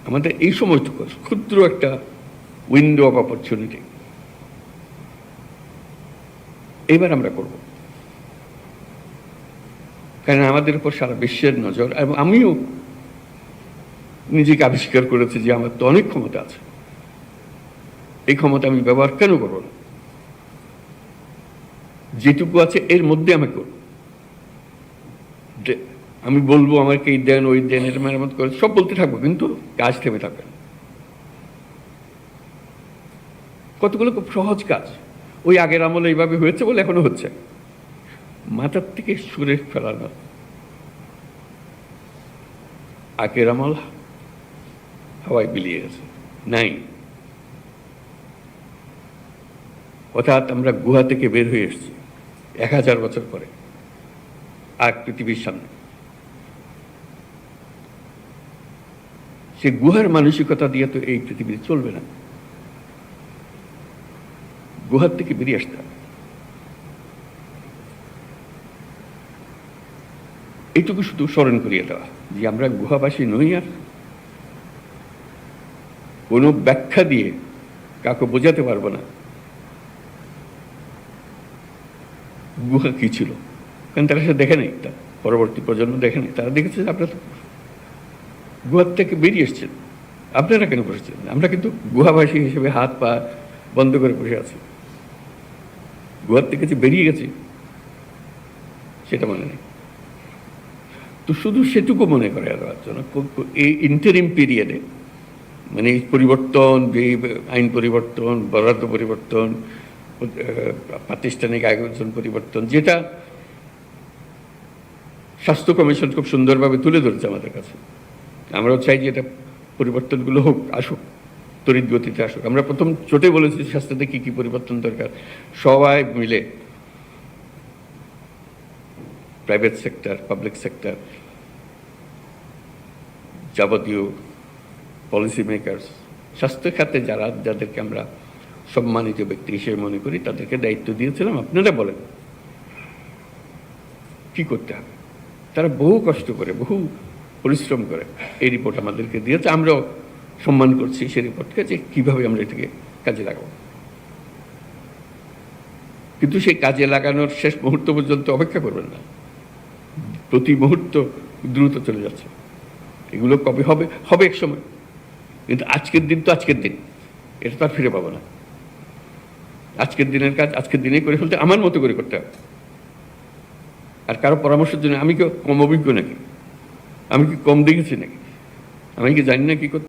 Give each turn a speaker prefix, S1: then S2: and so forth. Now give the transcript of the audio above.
S1: আমাদের এই সময়টুকু ক্ষুদ্র একটা উইন্ডো অফ অপরচুনিটি এবার আমরা করব, কারণ আমাদের উপর সারা বিশ্বের নজর। এবং আমিও নিজেকে আবিষ্কার করেছি যে আমার তো অনেক ক্ষমতা আছে, এই ক্ষমতা আমি ব্যবহার কেন করব না? যেটুকু আছে এর মধ্যে আমি করব। আমি বলবো আমাকে এই দেন ওই দেন, এটা মেরামত করে সব বলতে থাকবো, কিন্তু কাজ থেমে থাকবে না। কতগুলো খুব সহজ কাজ, ওই আগের আমলে এইভাবে হয়েছে বলে এখনো হচ্ছে। মাথার থেকে সুরে ফেলানো, আগের আমল হাওয়ায় বিলিয়ে গেছে, নাই। অর্থাৎ আমরা গুহা থেকে বের হয়ে এসেছি 1000 বছর পরে, আর পৃথিবীর সামনে সে গুহার মানসিকতা দিয়ে তো এই পৃথিবী চলবে না। গুহার থেকে বেরিয়ে আসতে হবে। এইটুকু শুধু স্মরণ করিয়ে দেওয়া যে আমরা গুহাবাসী নই, আর কোনো ব্যাখ্যা দিয়ে কাউকে বোঝাতে পারবো না গুহা কি ছিল, কারণ তারা সে দেখে নেই, তার পরবর্তী প্রজন্ম দেখে নেই। তারা দেখেছে যে আপনারা তো গুহার থেকে বেরিয়ে এসছেন, আপনারা কেন বসেছেন? আমরা কিন্তু গুহাবাসী হিসেবে হাত পা বন্ধ করে বসে আছি, গুহার থেকে যে বেরিয়ে গেছি সেটা মনে নেই। তো শুধু সেটুকু মনে করে দেওয়ার জন্য এই ইন্টারিম পিরিয়ডে, মানে এই পরিবর্তন, যে আইন পরিবর্তন, বরাদ্দ পরিবর্তন, প্রাতিষ্ঠানিক আয়োজন পরিবর্তন, যেটা স্বাস্থ্য কমিশন খুব সুন্দরভাবে তুলে ধরেছে আমাদের কাছে, আমরাও চাই যে এটা পরিবর্তনগুলো হোক, আসুক, তড়িৎ গতিতে আসুক। আমরা প্রথম ছোটে বলেছি স্বাস্থ্যতে কী কী পরিবর্তন দরকার, সবাই মিলে, প্রাইভেট সেক্টর, পাবলিক সেক্টর, যাবতীয় পলিসি মেকার্স, স্বাস্থ্য খাতে যাদেরকে আমরা সম্মানিত ব্যক্তি হিসেবে মনে করি, তাদেরকে দায়িত্ব দিয়েছিলাম, আপনারা বলেন কি করতে হবে। তারা বহু কষ্ট করে, বহু পরিশ্রম করে এই রিপোর্ট আমাদেরকে দিয়েছে। আমরাও সম্মান করছি সেই রিপোর্টকে, যে কীভাবে আমরা এটাকে কাজে লাগাবো। কিন্তু সেই কাজে লাগানোর শেষ মুহূর্ত পর্যন্ত অপেক্ষা করবেন না, প্রতি মুহূর্ত দ্রুত চলে যাচ্ছে। এগুলো কবে হবে? হবে এক সময়, কিন্তু আজকের দিন তো আজকের দিন, এটা তো আর ফিরে পাবো না। আজকের দিনের কাজ আজকের দিনেই করে ফেলতে, আমার মতো করে করতে হবে। আর কারো পরামর্শের জন্য আমি কি কম অভিজ্ঞ নাকি? আমি কি কম দেখেছি নাকি? আমি কি জানি না কি করতে?